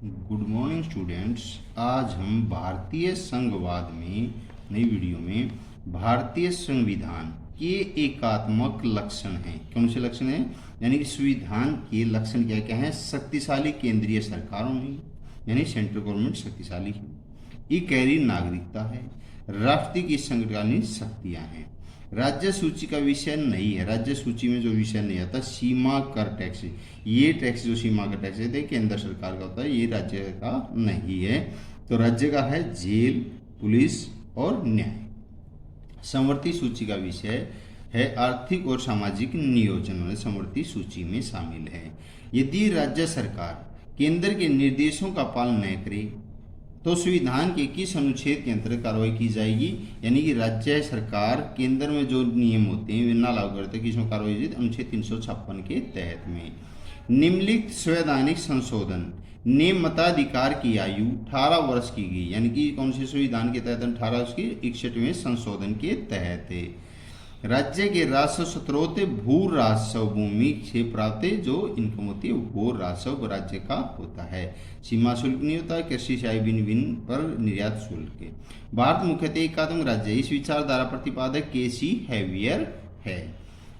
Good morning students. आज हम भारतीय संघवाद में नई वीडियो में भारतीय संविधान के एकात्मक लक्षण हैं। कौन से लक्षण हैं? यानी कि संविधान के लक्षण क्या क्या हैं? शक्तिशाली केंद्रीय सरकारों में, यानी सेंट्रल गवर्नमेंट शक्तिशाली है, इकहरी नागरिकता है, राष्ट्र की संगठनकालीन शक्तियां हैं। राज्य सूची का विषय नहीं है। राज्य सूची में जो विषय नहीं आता सीमा कर टैक्स, ये टैक्स जो सीमा का टैक्स है केंद्र सरकार का होता है, ये राज्य का नहीं है। तो राज्य का है जेल, पुलिस और न्याय। समवर्ती सूची का विषय है आर्थिक और सामाजिक नियोजन, समवर्ती सूची में शामिल है। यदि राज्य सरकार केंद्र के निर्देशों का पालन न करे तो संविधान के किस अनुच्छेद के अंतर्गत कार्रवाई की जाएगी? यानी कि राज्य सरकार केंद्र में जो नियम होते हैं वे ना लागू करते, किसमें कार्रवाई होगी? अनुच्छेद 356 के तहत में। निम्नलिखित संवैधानिक संशोधन ने मताधिकार की आयु 18 वर्ष की गई, यानी कि कौन से संविधान के तहत? 18 वर्ष की 61वें संशोधन के तहत। राज्य के राजस्व स्रोत भू राजस्व, भूमि से प्राप्त जो इनकम होती है वो राजस्व राज्य का होता है। सीमा शुल्क नहीं होता है, कृषि से आय भिन्न पर निर्यात शुल्क। भारत मुख्यतः एकात्मक राज्य, इस विचारधारा प्रतिपादक केसी हैवियर है।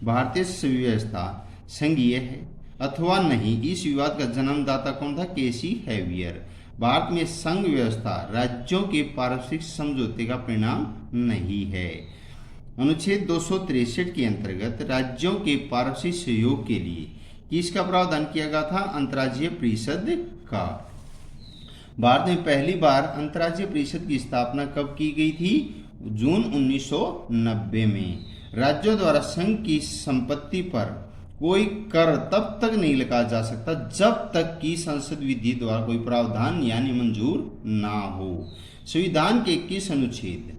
भारतीय व्यवस्था संघीय है अथवा नहीं, इस विवाद का जन्मदाता कौन था? केसी हैवियर। भारत में संघ व्यवस्था राज्यों के पारस्परिक समझौते का परिणाम नहीं है। अनुच्छेद 263 के अंतर्गत राज्यों के पारस्परिक सहयोग के लिए किसका प्रावधान किया गया था? अंतर्राज्यीय परिषद का। भारत में पहली बार अंतर्राज्यीय परिषद की स्थापना कब की गई थी? जून 1990 में। राज्यों द्वारा संघ की संपत्ति पर कोई कर तब तक नहीं लगाया जा सकता जब तक कि संसद विधि द्वारा कोई प्रावधान यानी मंजूर ना हो। संविधान के किस अनुच्छेद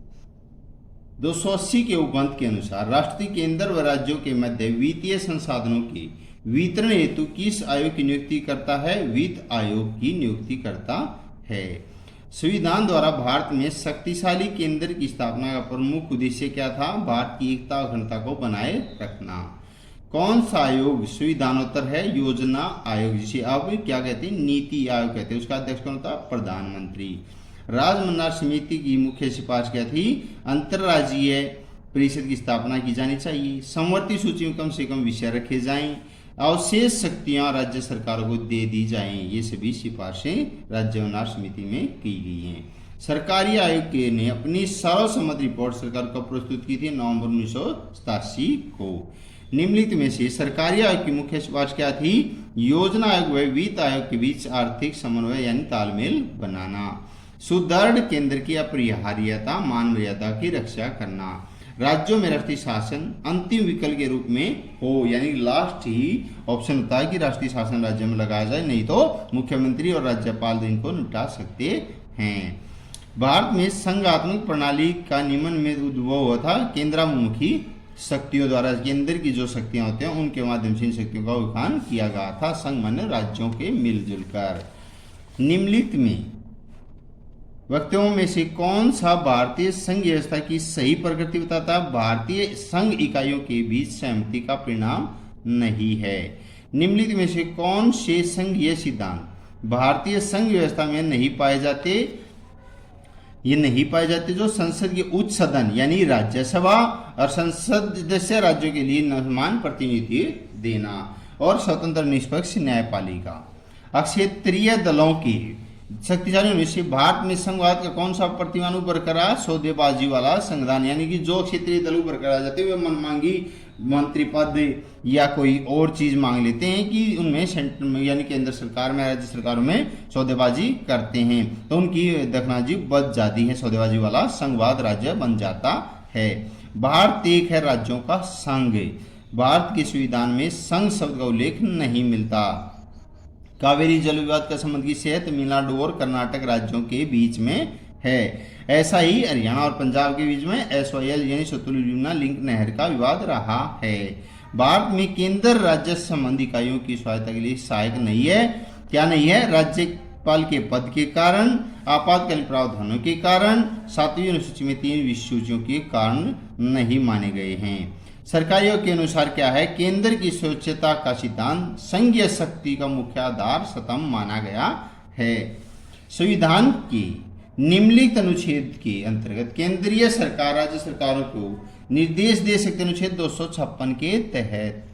280 के उपबंध के अनुसार राष्ट्रीय केंद्र व राज्यों के मध्य वित्तीय संसाधनों के वितरण हेतु किस आयोग की नियुक्ति करता है? वित्त आयोग की नियुक्ति करता है। संविधान द्वारा भारत में शक्तिशाली केंद्र की स्थापना का प्रमुख उद्देश्य क्या था? भारत की एकता और अखंडता को बनाए रखना। कौन सा आयोग संविधानोत्तर है? योजना आयोग, जिसे अब क्या कहते हैं? नीति आयोग कहते हैं। उसका अध्यक्ष कौन था? प्रधानमंत्री। राजमन्नार समिति की मुख्य सिफारिश क्या थी? अंतर्राज्यीय परिषद की स्थापना की जानी चाहिए। समवर्ती सूची में कम से कम विषय रखे जाएं। अवशेष शक्तियां राज्य सरकारों को दे दी जाएं। ये सभी सिफारिशें राजमन्नार समिति में की गई हैं। सरकारी आयोग ने अपनी सर्वसम्मत रिपोर्ट सरकार को प्रस्तुत की थी नवंबर 1987 को। निम्नलिखित में से सरकारी आयोग की मुख्य सिफारिश क्या थी? योजना आयोग व वित्त आयोग के बीच आर्थिक समन्वय यानी तालमेल बनाना। सुदृढ़ केंद्र की अपरिहार्यता, मान मर्यादा की रक्षा करना। राज्यों में राष्ट्रीय शासन अंतिम विकल्प के रूप में हो, यानी लास्ट ही ऑप्शन होता है कि राष्ट्रीय शासन राज्य में लगाया जाए, नहीं तो मुख्यमंत्री और राज्यपाल इनको निपटा सकते हैं। भारत में संघात्मक प्रणाली का निम्न में उद्भव हुआ था केंद्रामुखी शक्तियों द्वारा। केंद्र की जो शक्तियां होती हैं उनके माध्यम से इन शक्तियों का उत्थान किया गया था, संघ माने राज्यों के मिलजुल कर। निम्नलिखित में वक्तव्यों में से कौन सा भारतीय संघ व्यवस्था की सही प्रकृति बताता है? भारतीय संघ इकाइयों के बीच सहमति का परिणाम नहीं है। निम्नलिखित में से कौन से संघीय सिद्धांत भारतीय संघ व्यवस्था में नहीं पाए जाते? ये नहीं पाए जाते जो संसद के उच्च सदन यानी राज्यसभा और संसद सदस्य राज्यों के लिए समान प्रतिनिधित्व देना और स्वतंत्र निष्पक्ष न्यायपालिका। अक्षेत्रीय दलों की शक्तिशाली होने से भारत में संघवाद का कौन सा प्रतिमान उभर करा? सौदेबाजी वाला संविधान, यानी कि जो क्षेत्रीय दल उभर करा जाते हैं वे मनमांगी मंत्री पद या कोई और चीज मांग लेते हैं कि उनमें सेंटर यानी केंद्र सरकार में राज्य सरकारों में सौदेबाजी करते हैं, तो उनकी दखनाजी बच जाती है, सौदेबाजी वाला संघवाद राज्य बन जाता है। भारत एक है राज्यों का संघ। भारत के संविधान में संघ शब्द का उल्लेख नहीं मिलता। कावेरी जल विवाद का संबंध किससे है? तमिलनाडु और कर्नाटक राज्यों के बीच में है। ऐसा ही हरियाणा और पंजाब के बीच में SYL यानी सतलुज यमुना लिंक नहर का विवाद रहा है। भारत में केंद्र राज्य संबंधी इकाइयों की सहायता के लिए सहायक नहीं है। क्या नहीं है? राज्यपाल के पद के कारण, आपातकालीन प्रावधानों के कारण, 7वीं अनुसूची में 3 विसूचियों के कारण नहीं माने गए हैं। सरकारियों के अनुसार क्या है? केंद्र की स्वच्छता का सिद्धांत संघीय शक्ति का मुख्य आधार स्तंभ माना गया है। संविधान के निम्नलिखित अनुच्छेद के अंतर्गत केंद्रीय सरकार राज्य सरकारों को निर्देश दे सकते अनुच्छेद 256 के तहत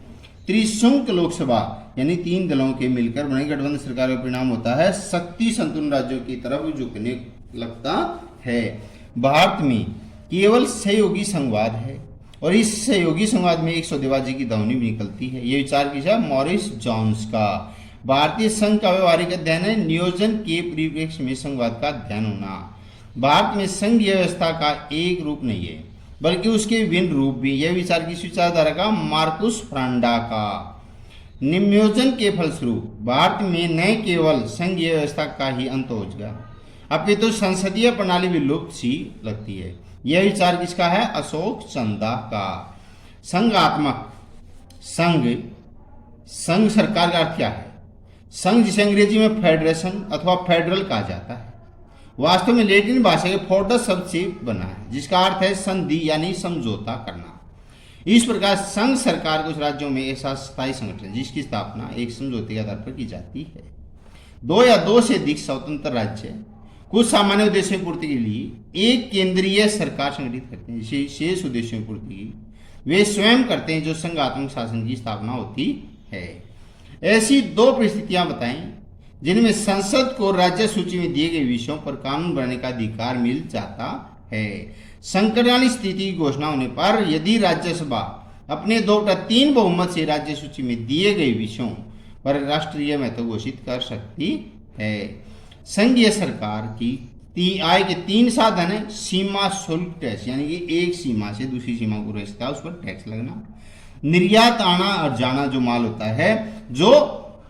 त्रिशंक लोकसभा यानी 3 दलों के मिलकर बनी गठबंधन सरकार का परिणाम होता है शक्ति संतुलन राज्यों की तरफ झुकने लगता है। भारत में केवल सहयोगी संघवाद है और इस सहयोगी संघवाद में एक सौदेबाजी की ध्वनि भी निकलती है। यह विचार किया मॉरिस जॉन्स का। भारतीय संघ का व्यवहारिक अध्ययन है नियोजन के परिप्रेक्ष्य में संघवाद का अध्ययन होना। भारत में संघीय व्यवस्था का एक रूप नहीं है बल्कि उसके विभिन्न रूप भी। यह विचार किस विचारधारा का? मार्कुस फ्रांडा का। नियोजन के फलस्वरूप भारत में न केवल संघीय व्यवस्था का ही अंत हो गया अपितु संसदीय प्रणाली भी लुप्त सी लगती है। यह विचार किसका है? अशोक चंदा का। संघात्मक संघ सरकार का अर्थ क्या है? संघ जिसे अंग्रेजी में फेडरेशन अथवा फेडरल कहा जाता है वास्तव में लैटिन भाषा के फोर्डस शब्द से बना है जिसका अर्थ है संधि यानी समझौता करना। इस प्रकार संघ सरकार कुछ राज्यों में ऐसा स्थायी संगठन जिसकी स्थापना एक समझौते के आधार पर की जाती है। 2 या 2 से अधिक स्वतंत्र राज्य कुछ सामान्य उद्देश्यों की पूर्ति के लिए एक केंद्रीय सरकार संगठित करते हैं। शेष उद्देश्यों की पूर्ति वे स्वयं करते हैं जो संघात्मक शासन की स्थापना होती है। ऐसी 2 परिस्थितियां बताएं जिनमें संसद को राज्य सूची में दिए गए विषयों पर कानून बनाने का अधिकार मिल जाता है। संकटकालीन स्थिति की घोषणा होने पर यदि राज्यसभा अपने 2/3 बहुमत से राज्य सूची में दिए गए विषयों पर राष्ट्रीय महत्व घोषित कर सकती है। संघीय सरकार की आय के 3 साधन है। सीमा शुल्क टैक्स यानी कि एक सीमा से दूसरी सीमा को रहता है उस पर टैक्स लगना। निर्यात आना और जाना जो माल होता है जो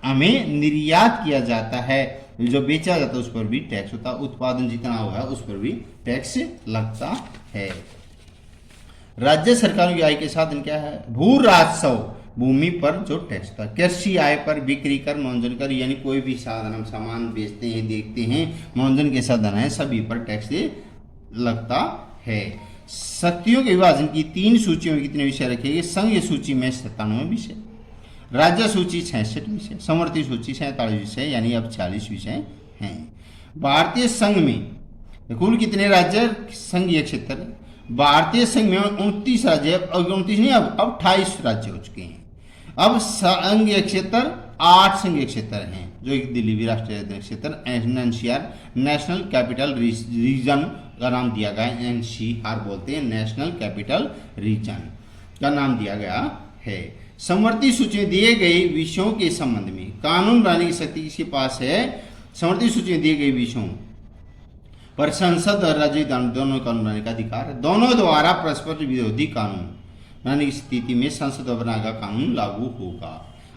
हमें निर्यात किया जाता है जो बेचा जाता है उस पर भी टैक्स होता है। उत्पादन जितना हुआ है उस पर भी टैक्स लगता है। राज्य सरकारों की आय के साधन क्या है? भू राजस्व भूमि पर जो टैक्स था। कृषि आय पर बिक्री कर मनोरंजन कर यानी कोई भी साधन हम सामान बेचते हैं देखते हैं मनोरंजन के साधन है सभी पर टैक्स लगता है। शक्तियों के विभाजन की 3 सूचियों में कितने विषय रखे गए? संघीय सूची में 97 विषय, राज्य सूची 66 विषय, समवर्ती सूची 47 विषय यानी अब 40 विषय हैं। भारतीय संघ में कुल कितने राज्य संघीय क्षेत्र? भारतीय संघ में 29 राज्य 29 नहीं अब 28 राज्य हो चुके हैं। अब संघीय क्षेत्र 8 संघीय क्षेत्र हैं जो एक दिल्ली भी राष्ट्रीय क्षेत्र एनसीआर नेशनल कैपिटल रीजन का नाम दिया गया है। एनसीआर बोलते हैं नेशनल कैपिटल रीजन का नाम दिया गया है। समवर्ती सूची में दिए गए विषयों के संबंध में कानून बनाने की शक्ति किसके पास है? समवर्ती सूची में दिए गए विषयों पर संसद और राज्य दोनों कानून बनाने का अधिकार है। दोनों द्वारा परस्पर विरोधी कानून बनाने की स्थिति में संसद और बनाएगा कानून लागू होगा।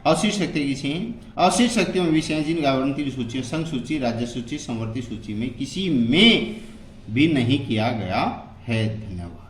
अवशिष्ट शक्ति किसी अवशिष्ट शक्तियों में विषय जिनका आवंटित सूची संघ सूची राज्य सूची समवर्ती सूची में किसी में भी नहीं किया गया है। धन्यवाद।